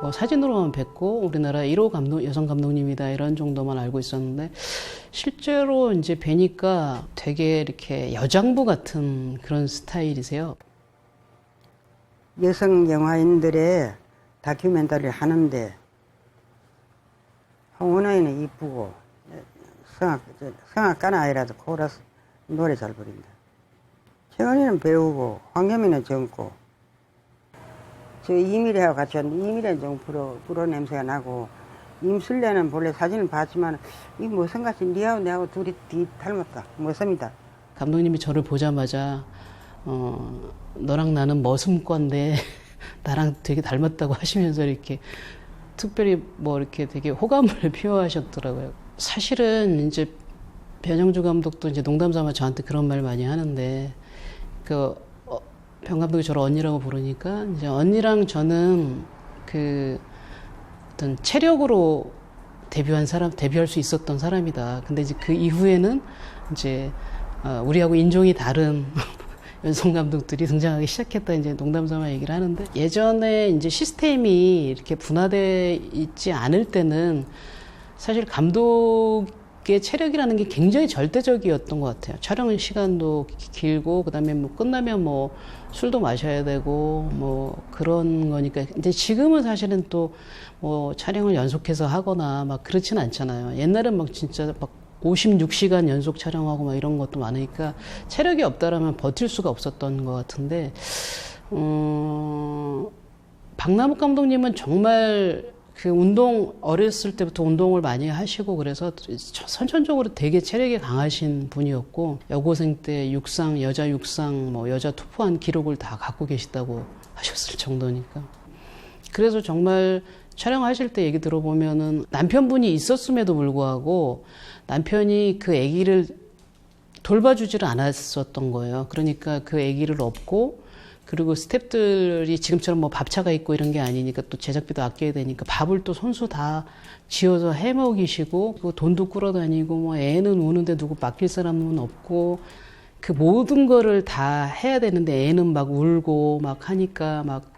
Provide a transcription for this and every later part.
뭐 사진으로만 뵙고 우리나라 1호 감독, 여성 감독님이다 이런 정도만 알고 있었는데 실제로 이제 뵈니까 되게 이렇게 여장부 같은 그런 스타일이세요. 여성 영화인들의 다큐멘터리를 하는데 홍은아이는 이쁘고 성악가는 아니라도 코러스 노래 잘 부른다. 최은희는 배우고 황여민은 젊고 저 이미래하고 같이 왔는데 이미래는 좀 불어 냄새가 나고 임술래는 본래 사진을 봤지만 이 무슨 같이 니하고 내하고 둘이 닮았다. 멋습니다. 감독님이 저를 보자마자 너랑 나는 머슴과인데 나랑 되게 닮았다고 하시면서 이렇게 특별히 뭐 이렇게 되게 호감을 표하셨더라고요. 사실은 이제 변영주 감독도 이제 농담 삼아 저한테 그런 말 많이 하는데 변 감독이 저를 언니라고 부르니까 이제 언니랑 저는 그 어떤 체력으로 데뷔할 수 있었던 사람이다. 근데 이제 그 이후에는 이제 우리하고 인종이 다른 여성 감독들이 등장하기 시작했다. 이제 농담 삼아 얘기를 하는데 예전에 이제 시스템이 이렇게 분화돼 있지 않을 때는 사실 감독의 체력이라는 게 굉장히 절대적이었던 것 같아요. 촬영 시간도 길고 그다음에 뭐 끝나면 뭐 술도 마셔야 되고 뭐 그런 거니까 이제 지금은 사실은 또 뭐 촬영을 연속해서 하거나 막 그렇진 않잖아요. 옛날엔 막 진짜 막 56시간 연속 촬영하고 막 이런 것도 많으니까 체력이 없다라면 버틸 수가 없었던 것 같은데 박남욱 감독님은 정말 그 어렸을 때부터 운동을 많이 하시고 그래서 선천적으로 되게 체력이 강하신 분이었고 여고생 때 여자 육상, 뭐 여자 투포한 기록을 다 갖고 계시다고 하셨을 정도니까. 그래서 정말 촬영하실 때 얘기 들어보면은 남편분이 있었음에도 불구하고 남편이 그 아기를 돌봐주지를 않았었던 거예요. 그러니까 그 아기를 업고 그리고 스태프들이 지금처럼 뭐 밥차가 있고 이런 게 아니니까 또 제작비도 아껴야 되니까 밥을 또 손수 다 지어서 해 먹이시고 그 돈도 끌어다니고 뭐 애는 우는데 누구 맡길 사람은 없고 그 모든 거를 다 해야 되는데 애는 막 울고 막 하니까 막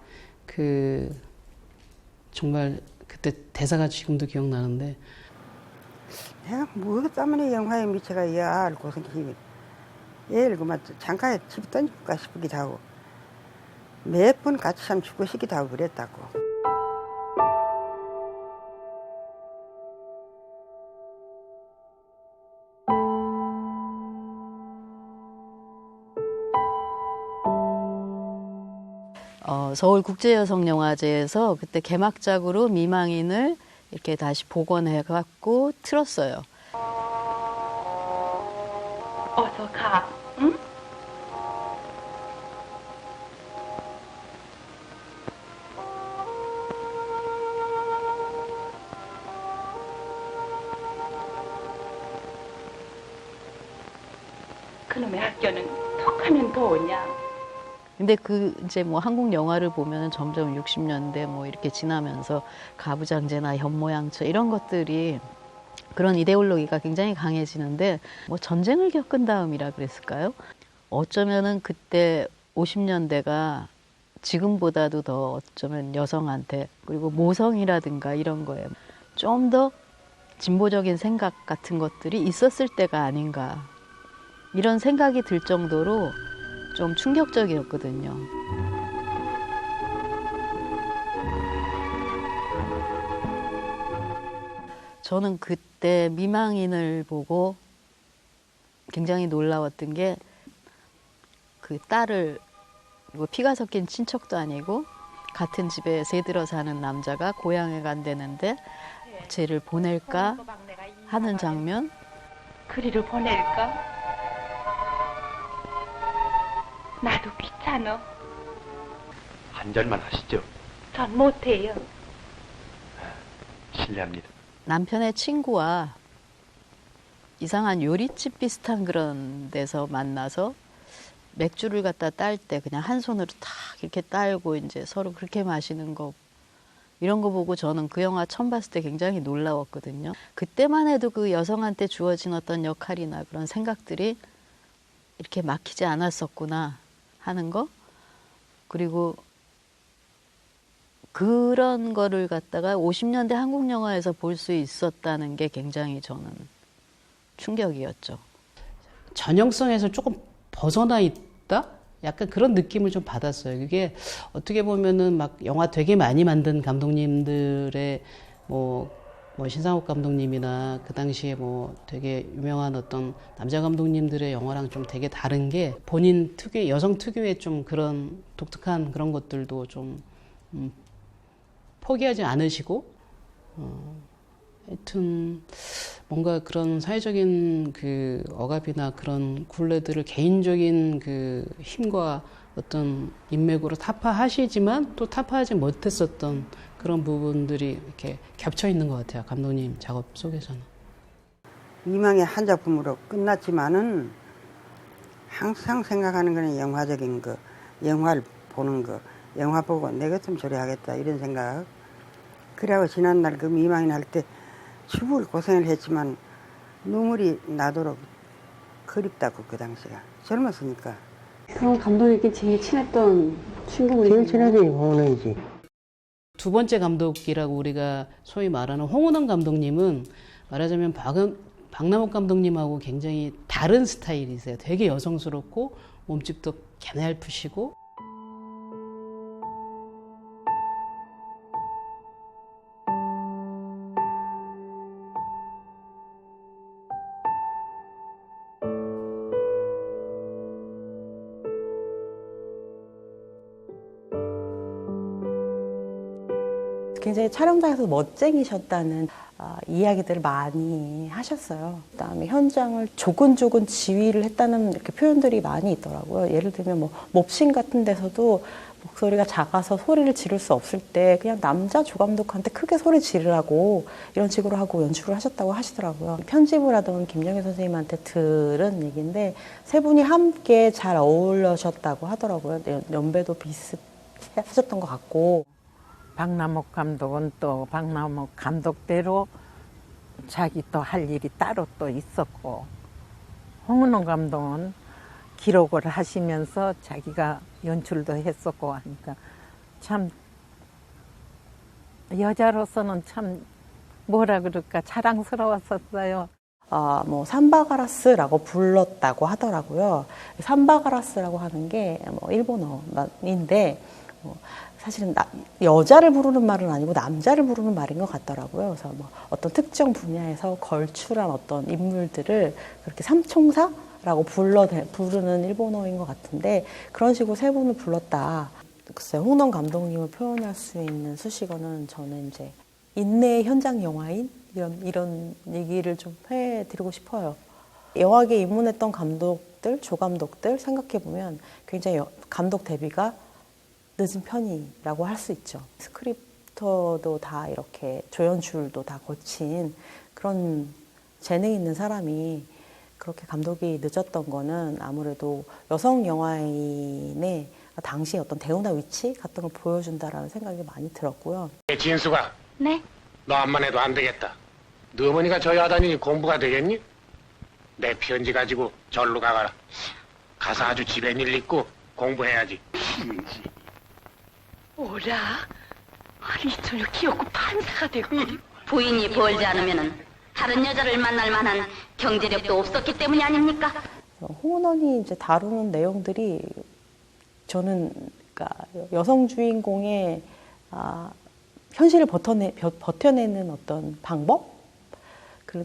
정말 그때 대사가 지금도 기억나는데 내가 뭐 때문에 영화에 미쳐가 얘를 고생시키니 얘를 그만 창가에 집 던질까 싶기도 하고 몇 번 같이 참 죽고 싶기도 하고 그랬다고. 서울국제여성영화제에서 그때 개막작으로 미망인을 이렇게 다시 복원해갖고 틀었어요. 어서 가, 응? 그놈의 학교는 턱하면 더 오냐? 근데 이제 뭐 한국 영화를 보면 점점 60년대 뭐 이렇게 지나면서 가부장제나 현모양처 이런 것들이 그런 이데올로기가 굉장히 강해지는데 뭐 전쟁을 겪은 다음이라 그랬을까요? 어쩌면은 그때 50년대가 지금보다도 더 어쩌면 여성한테 그리고 모성이라든가 이런 거에 좀 더 진보적인 생각 같은 것들이 있었을 때가 아닌가 이런 생각이 들 정도로 좀 충격적이었거든요. 저는 그때 미망인을 보고 굉장히 놀라웠던 게 그 딸을 그리고 피가 섞인 친척도 아니고 같은 집에 새들어 사는 남자가 고향에 간다는데 쟤를 보낼까 하는 장면. 그리를 보낼까? 나도 귀찮아. 한 잔만 하시죠. 전 못해요. 실례합니다. 남편의 친구와 이상한 요리집 비슷한 그런 데서 만나서 맥주를 갖다 딸 때 그냥 한 손으로 탁 이렇게 딸고 이제 서로 그렇게 마시는 거 이런 거 보고 저는 그 영화 처음 봤을 때 굉장히 놀라웠거든요. 그때만 해도 그 여성한테 주어진 어떤 역할이나 그런 생각들이 이렇게 막히지 않았었구나 하는 거. 그리고 그런 거를 갖다가 50년대 한국 영화에서 볼 수 있었다는 게 굉장히 저는 충격이었죠. 전형성에서 조금 벗어나 있다? 약간 그런 느낌을 좀 받았어요. 그게 어떻게 보면은 막 영화 되게 많이 만든 감독님들의 뭐 신상욱 감독님이나 그 당시에 뭐 되게 유명한 어떤 남자 감독님들의 영화랑 좀 되게 다른 게 본인 특유의 여성 특유의 좀 그런 독특한 그런 것들도 좀 포기하지 않으시고 하여튼 뭔가 그런 사회적인 그 억압이나 그런 굴레들을 개인적인 그 힘과 어떤 인맥으로 타파하시지만 또 타파하지 못했었던 그런 부분들이 이렇게 겹쳐 있는 것 같아요. 감독님 작업 속에서는. 이망의 한 작품으로 끝났지만은 항상 생각하는 거는 영화적인 거, 영화를 보는 거, 영화 보고 내 같으면 저리 하겠다 이런 생각. 그래고 지난날 그 미망인 할 때 죽을 고생을 했지만 눈물이 나도록 그립다고 그 당시가 젊었으니까. 그럼 감독님께 제일 친했던 친구분이 제일 친하지 홍은이지. 두 번째 감독이라고 우리가 소위 말하는 홍은원 감독님은 말하자면 박남욱 감독님하고 굉장히 다른 스타일이세요. 되게 여성스럽고 몸집도 개날프시고. 굉장히 촬영장에서 멋쟁이셨다는 이야기들을 많이 하셨어요. 그다음에 현장을 조근조근 지휘를 했다는 이렇게 표현들이 많이 있더라고요. 예를 들면 뭐 몹신 같은 데서도 목소리가 작아서 소리를 지를 수 없을 때 그냥 남자 조감독한테 크게 소리 지르라고 이런 식으로 하고 연출을 하셨다고 하시더라고요. 편집을 하던 김영애 선생님한테 들은 얘기인데 세 분이 함께 잘 어울려셨다고 하더라고요. 연배도 비슷하셨던 것 같고. 박남욱 감독은 또 박남욱 감독대로 자기 또 할 일이 따로 또 있었고, 홍은원 감독은 기록을 하시면서 자기가 연출도 했었고 하니까 참 여자로서는 참 뭐라 그럴까 자랑스러웠었어요. 뭐 삼바가라스라고 불렀다고 하더라고요. 삼바가라스라고 하는 게 뭐 일본어인데 사실은 여자를 부르는 말은 아니고 남자를 부르는 말인 것 같더라고요. 그래서 뭐 어떤 특정 분야에서 걸출한 어떤 인물들을 그렇게 삼총사라고 부르는 일본어인 것 같은데 그런 식으로 세 분을 불렀다. 글쎄요, 홍은원 감독님을 표현할 수 있는 수식어는 저는 이제 인내의 현장 영화인 이런 얘기를 좀 해드리고 싶어요. 영화계에 입문했던 감독들, 조감독들 생각해보면 굉장히 감독 데뷔가 늦은 편이라고 할 수 있죠. 스크립터도 다 이렇게 조연출도 다 거친 그런 재능 있는 사람이 그렇게 감독이 늦었던 거는 아무래도 여성 영화인의 당시 어떤 대우나 위치 같은 걸 보여준다라는 생각이 많이 들었고요. 진수가, 네? 너 암만 해도 안 되겠다. 너 어머니가 저희 하다니 공부가 되겠니? 내 편지 가지고 절로 가거라. 가서 아주 집에일 있고 공부해야지. 오라? 아니 저녁 귀엽고 판사가 되고 부인이 벌지 않으면은 다른 여자를 만날 만한 경제력도 없었기 때문이 아닙니까? 홍은원이 이제 다루는 내용들이 저는 그러니까 여성 주인공의 현실을 버텨내는 어떤 방법?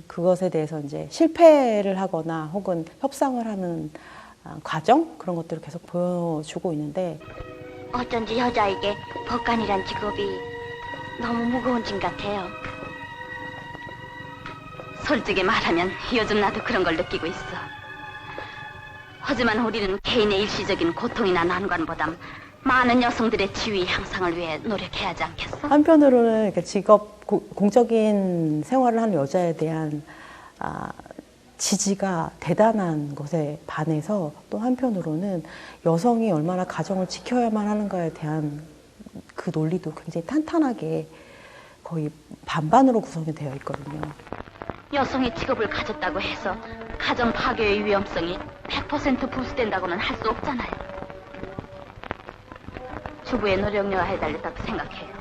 그것에 대해서 이제 실패를 하거나 혹은 협상을 하는 과정? 그런 것들을 계속 보여주고 있는데 어쩐지 여자에게 법관이란 직업이 너무 무거운 짐 같아요. 솔직히 말하면 요즘 나도 그런 걸 느끼고 있어. 하지만 우리는 개인의 일시적인 고통이나 난관보다 많은 여성들의 지위 향상을 위해 노력해야 하지 않겠어? 한편으로는 직업, 공적인 생활을 하는 여자에 대한 지지가 대단한 것에 반해서 또 한편으로는 여성이 얼마나 가정을 지켜야만 하는가에 대한 그 논리도 굉장히 탄탄하게 거의 반반으로 구성이 되어 있거든요. 여성이 직업을 가졌다고 해서 가정 파괴의 위험성이 100% 부수된다고는 할 수 없잖아요. 주부의 노력료가 해달렸다고 생각해요.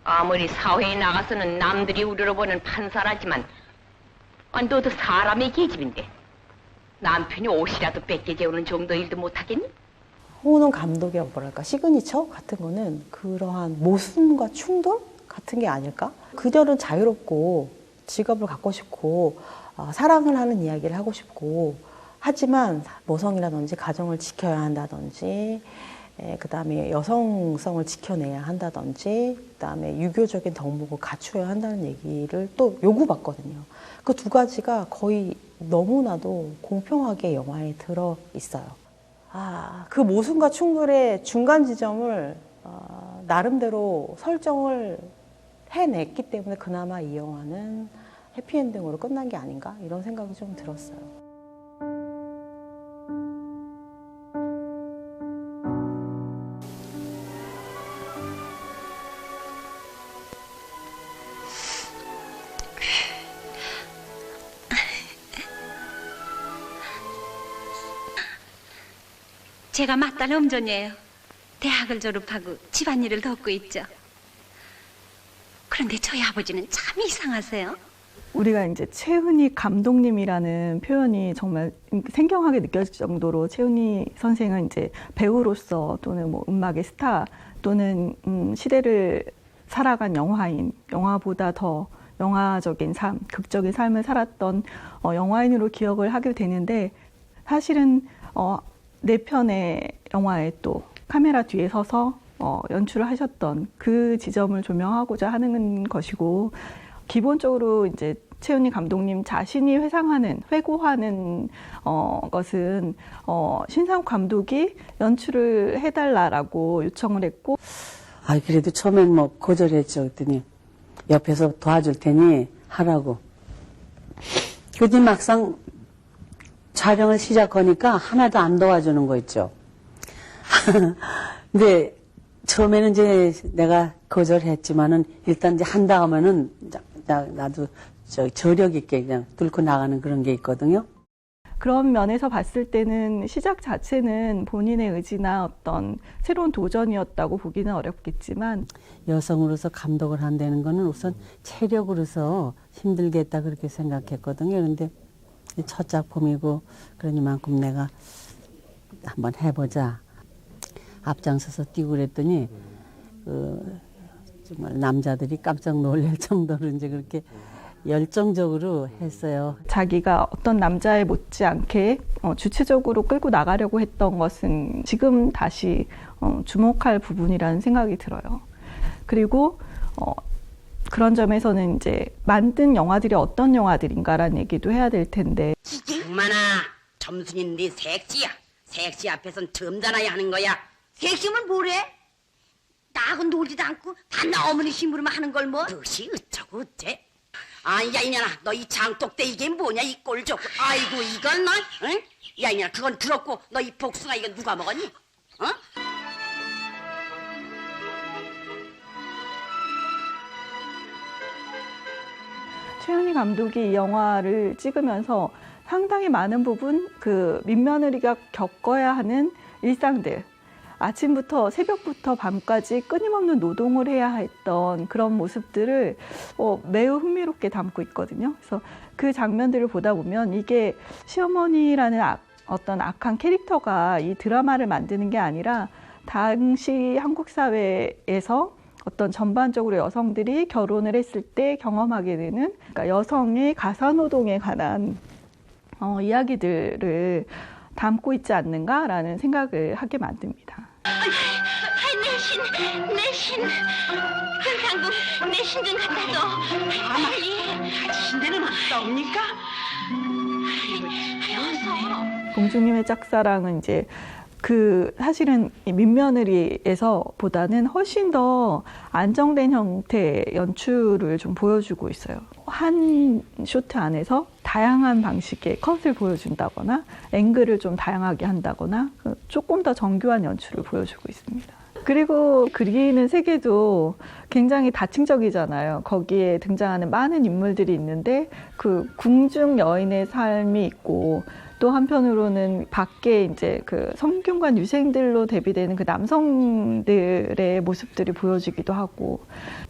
아무리 사회에 나가서는 남들이 우러러보는 판사라지만 너도 사람의 계집인데 남편이 옷이라도 뺏겨 재우는 정도 일도 못하겠니? 홍은원 감독의 뭐랄까 시그니처 같은 거는 그러한 모순과 충돌 같은 게 아닐까? 그녀는 자유롭고 직업을 갖고 싶고 사랑을 하는 이야기를 하고 싶고 하지만 모성이라든지 가정을 지켜야 한다든지 그 다음에 여성성을 지켜내야 한다든지 그 다음에 유교적인 덕목을 갖추어야 한다는 얘기를 또 요구받거든요. 그 두 가지가 거의 너무나도 공평하게 영화에 들어 있어요. 그 모순과 충돌의 중간 지점을 나름대로 설정을 해냈기 때문에 그나마 이 영화는 해피엔딩으로 끝난 게 아닌가 이런 생각이 좀 들었어요. 제가 맏딸 엄전이에요. 대학을 졸업하고 집안일을 돕고 있죠. 그런데 저희 아버지는 참 이상하세요. 우리가 이제 최은희 감독님이라는 표현이 정말 생경하게 느껴질 정도로 최은희 선생은 이제 배우로서 또는 뭐 음악의 스타 또는 시대를 살아간 영화인, 영화보다 더 영화적인 삶, 극적인 삶을 살았던 영화인으로 기억을 하게 되는데 사실은 네 편의 영화에 또 카메라 뒤에 서서 연출을 하셨던 그 지점을 조명하고자 하는 것이고 기본적으로 이제 최은희 감독님 자신이 회고하는 것은 신상욱 감독이 연출을 해달라고 요청을 했고 그래도 처음엔 뭐 거절했죠. 그랬더니 옆에서 도와줄 테니 하라고. 그뒤 막상 촬영을 시작하니까 하나도 안 도와주는 거 있죠. 근데 처음에는 이제 내가 거절했지만은 일단 이제 한다 하면은 나도 저력 있게 그냥 뚫고 나가는 그런 게 있거든요. 그런 면에서 봤을 때는 시작 자체는 본인의 의지나 어떤 새로운 도전이었다고 보기는 어렵겠지만 여성으로서 감독을 한다는 거는 우선 체력으로서 힘들겠다 그렇게 생각했거든요. 그런데 첫 작품이고 그러니만큼 내가 한번 해보자. 앞장서서 뛰고 그랬더니 정말 남자들이 깜짝 놀랄 정도로 이제 그렇게 열정적으로 했어요. 자기가 어떤 남자에 못지않게 주체적으로 끌고 나가려고 했던 것은 지금 다시 주목할 부분이라는 생각이 들어요. 그리고 그런 점에서는 이제 만든 영화들이 어떤 영화들인가라는 얘기도 해야 될 텐데. 장만아, 점순이는 네 색지야. 색지 앞에선 점잖아야 하는 거야. 색시면 뭐래? 나하고 놀지도 않고 다 어머니 심부름을 하는 걸 뭐? 그것이 어쩌고 어째? 야 이년아, 너 이 장독대 이게 뭐냐? 이 꼴 좋고. 아이고 이건 너, 응? 야 이년아, 그건 들었고 너 이 복숭아 이건 누가 먹었니? 최은희 감독이 이 영화를 찍으면서 상당히 많은 부분 그 민며느리가 겪어야 하는 일상들, 아침부터 새벽부터 밤까지 끊임없는 노동을 해야 했던 그런 모습들을 매우 흥미롭게 담고 있거든요. 그래서 그 장면들을 보다 보면 이게 시어머니라는 어떤 악한 캐릭터가 이 드라마를 만드는 게 아니라 당시 한국 사회에서 어떤 전반적으로 여성들이 결혼을 했을 때 경험하게 되는 그러니까 여성의 가사노동에 관한 이야기들을 담고 있지 않는가라는 생각을 하게 만듭니다. 내 신. 현상국, 내 신 좀 갖다 줘. 빨리. 신 데는 없사옵니까? 어서. 공주님의 짝사랑은 이제 그 사실은 민며느리에서 보다는 훨씬 더 안정된 형태의 연출을 좀 보여주고 있어요. 한 쇼트 안에서 다양한 방식의 컷을 보여준다거나 앵글을 좀 다양하게 한다거나 조금 더 정교한 연출을 보여주고 있습니다. 그리고 그리는 세계도 굉장히 다층적이잖아요. 거기에 등장하는 많은 인물들이 있는데 그 궁중 여인의 삶이 있고 또 한편으로는 밖에 이제 그 성균관 유생들로 대비되는 그 남성들의 모습들이 보여지기도 하고,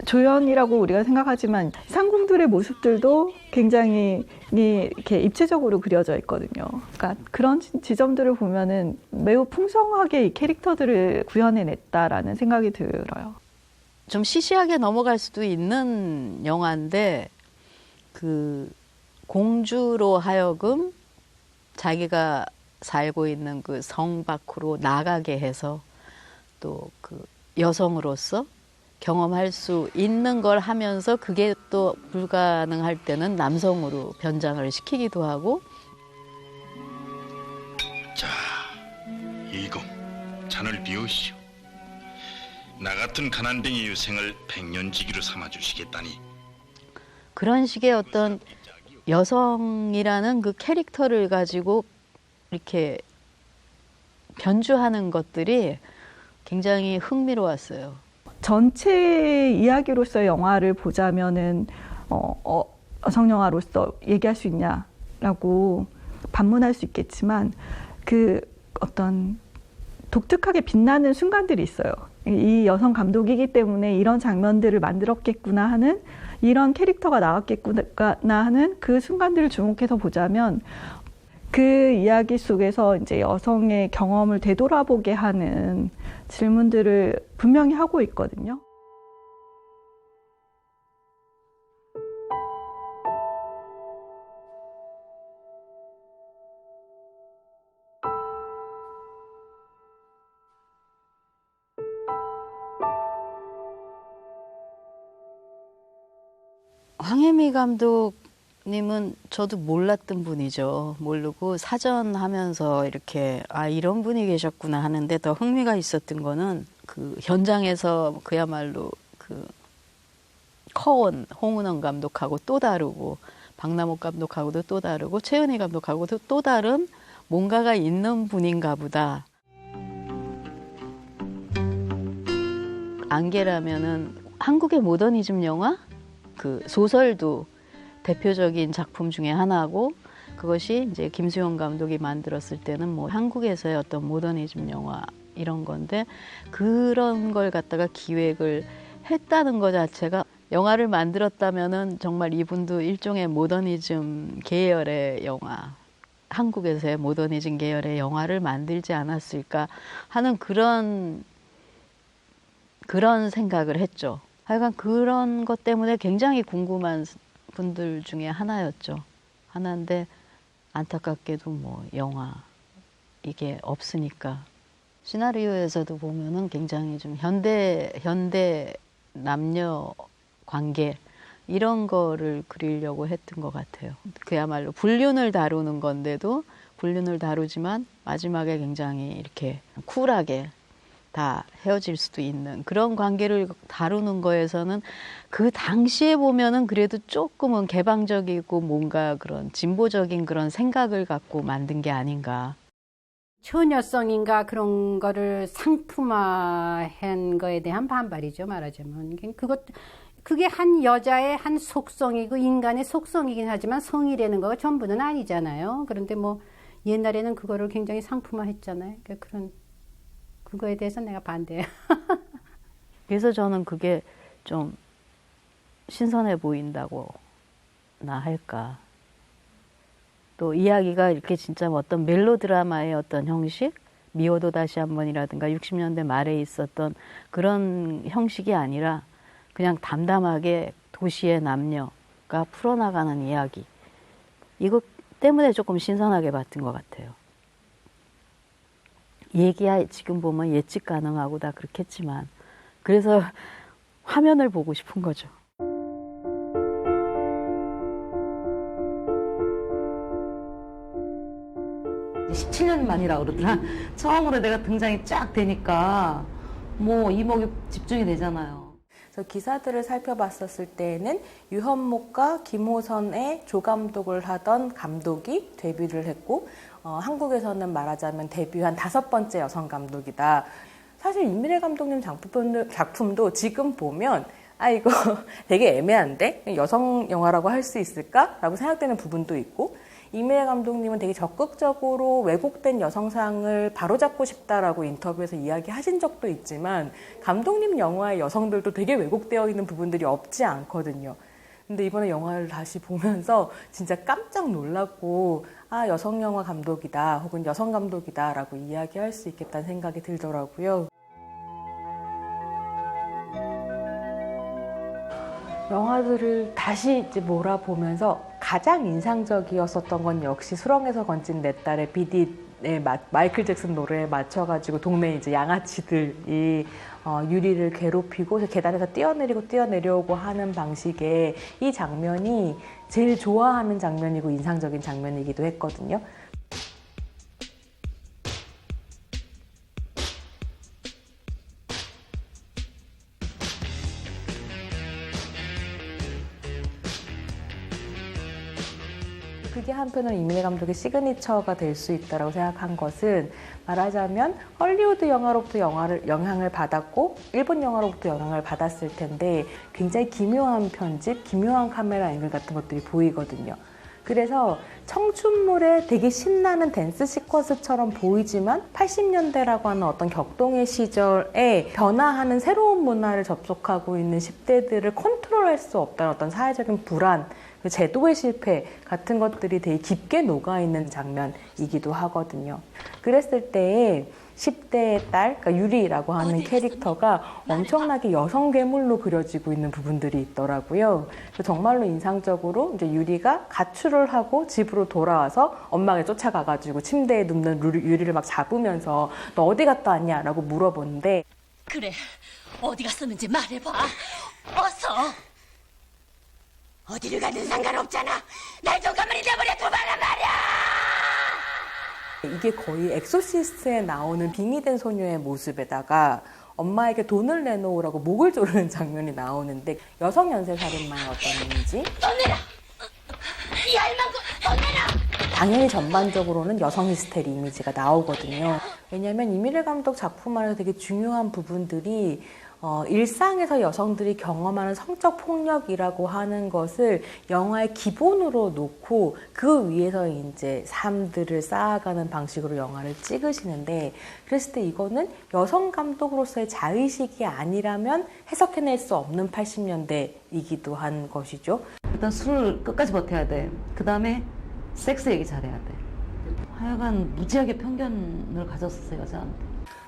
조연이라고 우리가 생각하지만 상궁들의 모습들도 굉장히 이렇게 입체적으로 그려져 있거든요. 그러니까 그런 지점들을 보면은 매우 풍성하게 이 캐릭터들을 구현해냈다라는 생각이 들어요. 좀 시시하게 넘어갈 수도 있는 영화인데, 그 공주로 하여금 자기가 살고 있는 그 성 밖으로 나가게 해서 또 그 여성으로서 경험할 수 있는 걸 하면서 그게 또 불가능할 때는 남성으로 변장을 시키기도 하고. 자, 이공 잔을 비우시오. 나 같은 가난뱅이 유생을 백년지기로 삼아주시겠다니. 그런 식의 어떤 여성이라는 그 캐릭터를 가지고 이렇게 변주하는 것들이 굉장히 흥미로웠어요. 전체 이야기로서 영화를 보자면은 여성 영화로서 얘기할 수 있냐라고 반문할 수 있겠지만, 그 어떤 독특하게 빛나는 순간들이 있어요. 이 여성 감독이기 때문에 이런 장면들을 만들었겠구나 하는, 이런 캐릭터가 나왔겠구나 하는 그 순간들을 주목해서 보자면, 그 이야기 속에서 이제 여성의 경험을 되돌아보게 하는 질문들을 분명히 하고 있거든요. 황혜미 감독님은 저도 몰랐던 분이죠. 모르고 사전 하면서 이렇게 이런 분이 계셨구나 하는데, 더 흥미가 있었던 거는 그 현장에서 그야말로 그 커온 홍은원 감독하고 또 다르고, 박남옥 감독하고도 또 다르고, 최은희 감독하고도 또 다른 뭔가가 있는 분인가 보다. 안개라면은 한국의 모더니즘 영화? 그 소설도 대표적인 작품 중에 하나고, 그것이 이제 김수영 감독이 만들었을 때는 뭐 한국에서의 어떤 모더니즘 영화 이런 건데, 그런 걸 갖다가 기획을 했다는 것 자체가, 영화를 만들었다면은 정말 이분도 일종의 모더니즘 계열의 영화, 한국에서의 모더니즘 계열의 영화를 만들지 않았을까 하는 그런 생각을 했죠. 하여간 그런 것 때문에 굉장히 궁금한 분들 중에 하나였죠. 하나인데 안타깝게도 뭐 영화 이게 없으니까. 시나리오에서도 보면은 굉장히 좀 현대 남녀 관계 이런 거를 그리려고 했던 것 같아요. 그야말로 불륜을 다루는 건데도 불륜을 다루지만 마지막에 굉장히 이렇게 쿨하게 다 헤어질 수도 있는 그런 관계를 다루는 거에서는 그 당시에 보면은 그래도 조금은 개방적이고 뭔가 그런 진보적인 그런 생각을 갖고 만든 게 아닌가. 처녀성인가 그런 거를 상품화한 거에 대한 반발이죠, 말하자면. 그게 한 여자의 한 속성이고 인간의 속성이긴 하지만 성이라는 거가 전부는 아니잖아요. 그런데 뭐 옛날에는 그거를 굉장히 상품화했잖아요. 그거에 대해서 내가 반대해요. 그래서 저는 그게 좀 신선해 보인다고나 할까. 또 이야기가 이렇게 진짜 어떤 멜로드라마의 어떤 형식, 미워도 다시 한 번이라든가 60년대 말에 있었던 그런 형식이 아니라 그냥 담담하게 도시의 남녀가 풀어나가는 이야기. 이것 때문에 조금 신선하게 봤던 것 같아요. 얘기야 지금 보면 예측 가능하고 다 그렇겠지만, 그래서 화면을 보고 싶은 거죠. (17) 년 만이라고 그러더라. 처음으로 내가 등장이 쫙 되니까 뭐 이목이 집중이 되잖아요. 그래서 기사들을 살펴봤었을 때에는 유현목과 김호선의 조감독을 하던 감독이 데뷔를 했고, 한국에서는 말하자면 데뷔한 5번째 여성 감독이다. 사실 임미래 감독님 작품도 지금 보면 이거 되게 애매한데 여성 영화라고 할 수 있을까? 라고 생각되는 부분도 있고, 이미래 감독님은 되게 적극적으로 왜곡된 여성상을 바로잡고 싶다라고 인터뷰에서 이야기하신 적도 있지만 감독님 영화의 여성들도 되게 왜곡되어 있는 부분들이 없지 않거든요. 근데 이번에 영화를 다시 보면서 진짜 깜짝 놀랐고 아 여성 영화 감독이다 혹은 여성 감독이다 라고 이야기할 수 있겠다는 생각이 들더라고요. 영화들을 다시 이제 몰아보면서 가장 인상적이었었던 건 역시 수렁에서 건진 내 딸의 비디의 마이클 잭슨 노래에 맞춰가지고 동네 이제 양아치들이 유리를 괴롭히고 계단에서 뛰어내려오고 하는 방식의 이 장면이 제일 좋아하는 장면이고 인상적인 장면이기도 했거든요. 그게 한편으로 이민혜 감독의 시그니처가 될 수 있다고 생각한 것은 말하자면 헐리우드 영화로부터 영향을 받았고 일본 영화로부터 영향을 받았을 텐데 굉장히 기묘한 편집, 기묘한 카메라 앵글 같은 것들이 보이거든요. 그래서 청춘물에 되게 신나는 댄스 시퀀스처럼 보이지만 80년대라고 하는 어떤 격동의 시절에 변화하는 새로운 문화를 접속하고 있는 10대들을 컨트롤할 수 없다는 어떤 사회적인 불안, 제도의 실패 같은 것들이 되게 깊게 녹아있는 장면이기도 하거든요. 그랬을 때 10대의 딸, 그러니까 유리라고 하는 캐릭터가 엄청나게 여성 괴물로 그려지고 있는 부분들이 있더라고요. 정말로 인상적으로 이제 유리가 가출을 하고 집으로 돌아와서 엄마가 쫓아가가지고 침대에 눕는 유리를 막 잡으면서 너 어디 갔다 왔냐라고 물어보는데 그래, 어디 갔었는지 말해봐. 어서. 어디를 가든 상관없잖아. 날 좀 가만히 내버려 두마란 말이야. 이게 거의 엑소시스트에 나오는 빙의 된 소녀의 모습에다가 엄마에게 돈을 내놓으라고 목을 조르는 장면이 나오는데 여성 연쇄살인마의 어떤 이미지? 돈 내라! 이 알망구 돈 내라! 당연히 전반적으로는 여성 히스테리 이미지가 나오거든요. 왜냐하면 이미래 감독 작품 안에서 되게 중요한 부분들이 일상에서 여성들이 경험하는 성적 폭력이라고 하는 것을 영화의 기본으로 놓고 그 위에서 이제 삶들을 쌓아가는 방식으로 영화를 찍으시는데 그랬을 때 이거는 여성 감독으로서의 자의식이 아니라면 해석해낼 수 없는 80년대이기도 한 것이죠. 일단 술을 끝까지 버텨야 돼. 그 다음에 섹스 얘기 잘해야 돼. 하여간 무지하게 편견을 가졌었어요, 여자한테.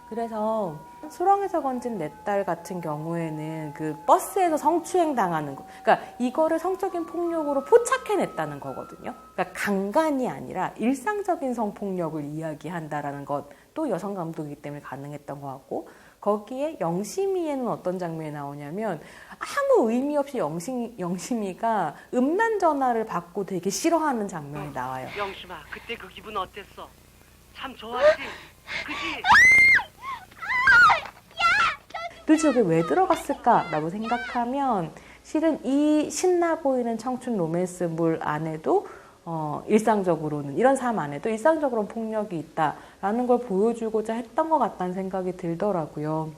그래서 수렁에서 건진 내 딸 같은 경우에는 그 버스에서 성추행 당하는 거, 그러니까 이거를 성적인 폭력으로 포착해냈다는 거거든요. 그러니까 강간이 아니라 일상적인 성폭력을 이야기한다라는 것도 여성 감독이기 때문에 가능했던 것 같고, 거기에 영심이에는 어떤 장면이 나오냐면 아무 의미 없이 영심이가 음란 전화를 받고 되게 싫어하는 장면이 나와요. 영심아, 그때 그 기분 어땠어? 참 좋았지? 그치? 도대체 여기 왜 들어갔을까라고 생각하면 실은 이 신나 보이는 청춘 로맨스물 안에도 일상적으로는 이런 삶 안에도 일상적으로는 폭력이 있다라는 걸 보여주고자 했던 것 같다는 생각이 들더라고요.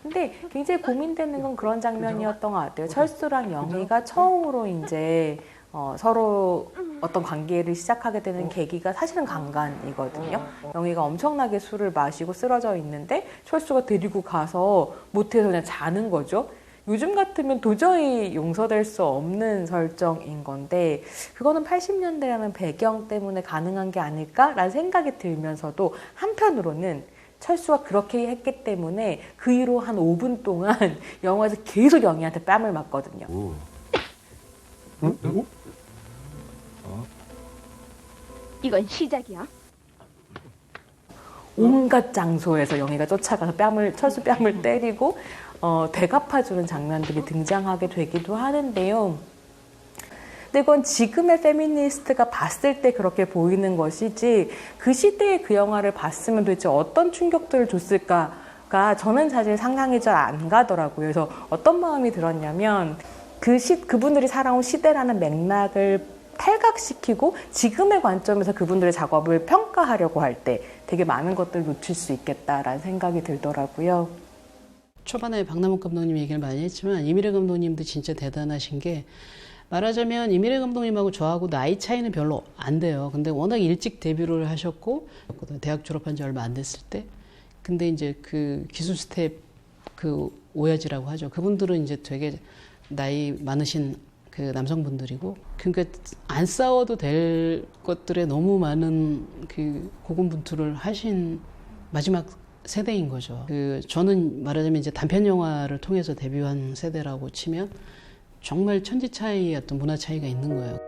근데 굉장히 고민되는 건 그런 장면이었던 것 같아요. 철수랑 영희가 처음으로 이제 서로 어떤 관계를 시작하게 되는 계기가 사실은 강간이거든요. 영희가 엄청나게 술을 마시고 쓰러져 있는데 철수가 데리고 가서 모텔에서 그냥 자는 거죠. 요즘 같으면 도저히 용서될 수 없는 설정인 건데 그거는 80년대라는 배경 때문에 가능한 게 아닐까라는 생각이 들면서도 한편으로는 철수가 그렇게 했기 때문에 그 이후로 한 5분 동안 영화에서 계속 영희한테 뺨을 맞거든요. 응? 이건 시작이야. 온갖 장소에서 영희가 쫓아가서 철수 뺨을 때리고 되갚아주는 장면들이 등장하게 되기도 하는데요. 근데 그건 지금의 페미니스트가 봤을 때 그렇게 보이는 것이지 그 시대의 그 영화를 봤으면 도대체 어떤 충격들을 줬을까가 저는 사실 상상이 잘 안 가더라고요. 그래서 어떤 마음이 들었냐면 그분들이 살아온 시대라는 맥락을 탈각시키고 지금의 관점에서 그분들의 작업을 평가하려고 할 때 되게 많은 것들을 놓칠 수 있겠다라는 생각이 들더라고요. 초반에 박남욱 감독님 얘기를 많이 했지만 이미래 감독님도 진짜 대단하신 게 말하자면 이미래 감독님하고 저하고 나이 차이는 별로 안 돼요. 근데 워낙 일찍 데뷔를 하셨고 대학 졸업한 지 얼마 안 됐을 때. 근데 이제 그 기술 스텝 그 오야지라고 하죠. 그분들은 이제 되게 나이 많으신 그 남성분들이고, 그러니까 안 싸워도 될 것들에 너무 많은 그 고군분투를 하신 마지막 세대인 거죠. 그 저는 말하자면 이제 단편 영화를 통해서 데뷔한 세대라고 치면 정말 천지 차이의 어떤 문화 차이가 있는 거예요.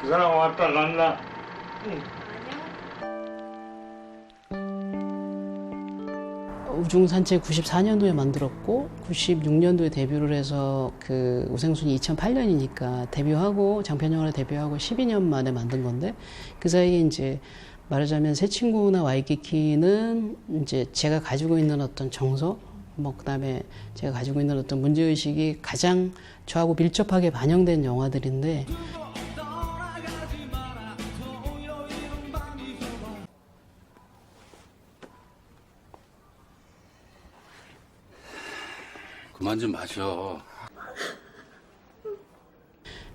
그 사람 왔다 갔나? 우중산책 94년도에 만들었고 96년도에 데뷔를 해서 그 우생순이 2008년이니까 데뷔하고 장편영화로 데뷔하고 12년 만에 만든 건데, 그 사이에 이제 말하자면 새 친구나 와이키키는 이제 제가 가지고 있는 어떤 정서, 뭐 그다음에 제가 가지고 있는 어떤 문제의식이 가장 저하고 밀접하게 반영된 영화들인데, 그만 좀 마셔.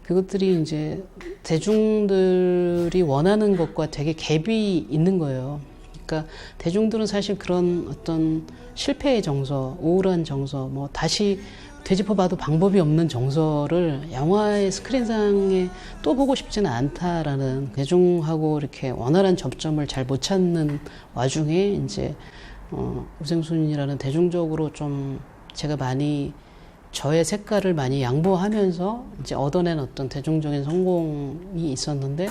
그것들이 이제 대중들이 원하는 것과 되게 갭이 있는 거예요. 그러니까 대중들은 사실 그런 어떤 실패의 정서, 우울한 정서, 뭐 다시 되짚어봐도 방법이 없는 정서를 영화의 스크린상에 또 보고 싶지는 않다라는, 대중하고 이렇게 원활한 접점을 잘 못 찾는 와중에 이제 우생순이라는 대중적으로 좀 제가 많이 저의 색깔을 많이 양보하면서 이제 얻어낸 어떤 대중적인 성공이 있었는데,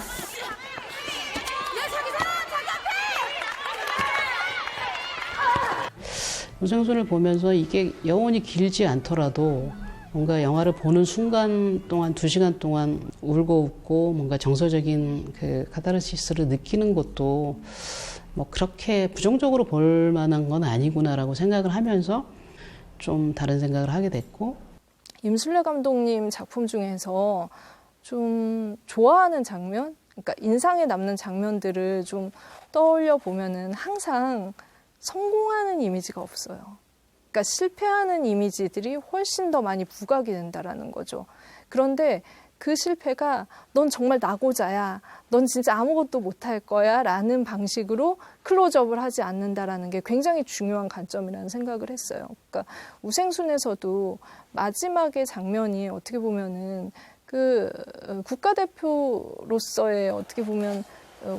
우생순을 보면서 이게 영원히 길지 않더라도 뭔가 영화를 보는 순간 동안 2시간 동안 울고 웃고 뭔가 정서적인 그 카타르시스를 느끼는 것도 뭐 그렇게 부정적으로 볼 만한 건 아니구나라고 생각을 하면서 좀 다른 생각을 하게 됐고. 임술래 감독님 작품 중에서 좀 좋아하는 장면, 그러니까 인상에 남는 장면들을 좀 떠올려 보면은 항상 성공하는 이미지가 없어요. 그러니까 실패하는 이미지들이 훨씬 더 많이 부각이 된다라는 거죠. 그런데 그 실패가 넌 정말 낙오자야, 넌 진짜 아무것도 못할 거야 라는 방식으로 클로즈업을 하지 않는다라는 게 굉장히 중요한 관점이라는 생각을 했어요. 그러니까 우생순에서도 마지막의 장면이 어떻게 보면은 그 국가대표로서의 어떻게 보면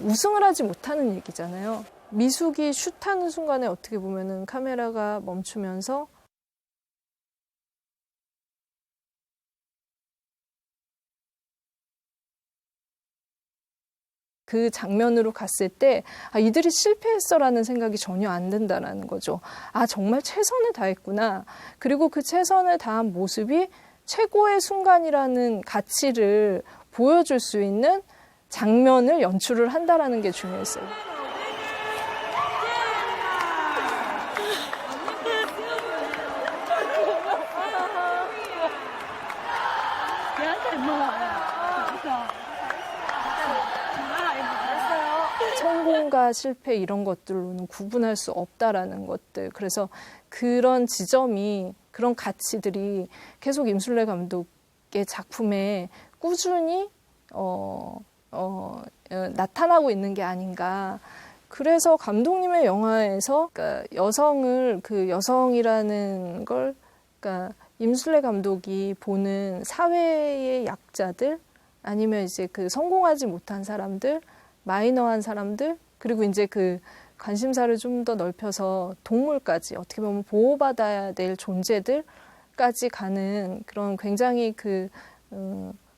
우승을 하지 못하는 얘기잖아요. 미숙이 슛하는 순간에 어떻게 보면은 카메라가 멈추면서 그 장면으로 갔을 때 이들이 실패했어라는 생각이 전혀 안 든다라는 거죠. 정말 최선을 다했구나. 그리고 그 최선을 다한 모습이 최고의 순간이라는 가치를 보여줄 수 있는 장면을 연출을 한다라는 게 중요했어요. 성공과 실패 이런 것들로는 구분할 수 없다라는 것들. 그래서 그런 지점이, 그런 가치들이 계속 임술래 감독의 작품에 꾸준히 나타나고 있는 게 아닌가. 그래서 감독님의 영화에서 그러니까 여성을, 그 여성이라는 걸, 그러니까 임술래 감독이 보는 사회의 약자들, 아니면 이제 그 성공하지 못한 사람들, 마이너한 사람들, 그리고 이제 그 관심사를 좀 더 넓혀서 동물까지 어떻게 보면 보호받아야 될 존재들까지 가는 그런 굉장히 그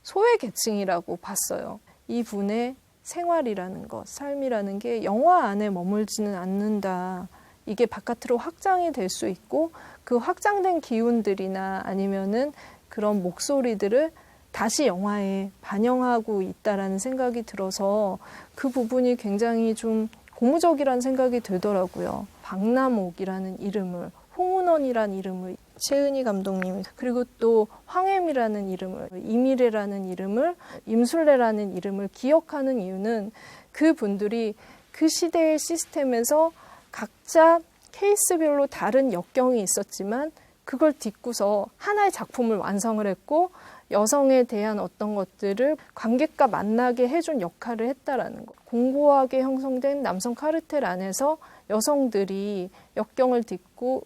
소외 계층이라고 봤어요. 이분의 생활이라는 것, 삶이라는 게 영화 안에 머물지는 않는다. 이게 바깥으로 확장이 될 수 있고, 그 확장된 기운들이나 아니면은 그런 목소리들을 다시 영화에 반영하고 있다라는 생각이 들어서 그 부분이 굉장히 좀 고무적이라는 생각이 들더라고요. 박남옥이라는 이름을, 홍은원이라는 이름을 최은희 감독님, 그리고 또 황혜미라는 이름을, 이미래라는 이름을, 임술래라는 이름을 기억하는 이유는 그분들이 그 시대의 시스템에서 각자 케이스별로 다른 역경이 있었지만 그걸 딛고서 하나의 작품을 완성을 했고 여성에 대한 어떤 것들을 관객과 만나게 해준 역할을 했다라는 것. 공고하게 형성된 남성 카르텔 안에서 여성들이 역경을 딛고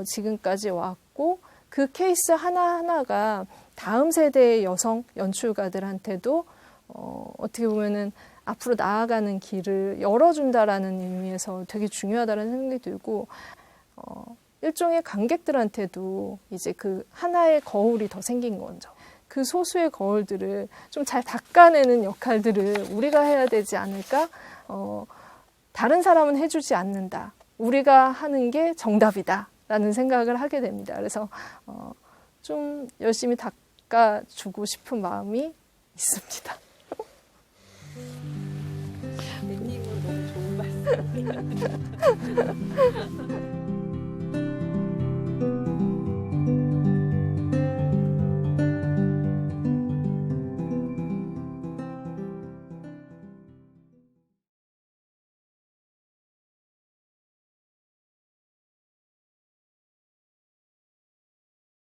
지금까지 왔고 그 케이스 하나하나가 다음 세대의 여성 연출가들한테도 어떻게 보면은 앞으로 나아가는 길을 열어준다라는 의미에서 되게 중요하다는 생각이 들고 일종의 관객들한테도 이제 그 하나의 거울이 더 생긴 거죠. 그 소수의 거울들을 좀 잘 닦아내는 역할들을 우리가 해야 되지 않을까? 다른 사람은 해주지 않는다. 우리가 하는 게 정답이다. 라는 생각을 하게 됩니다. 그래서 좀 열심히 닦아주고 싶은 마음이 있습니다. 님 너무 좋은 말씀.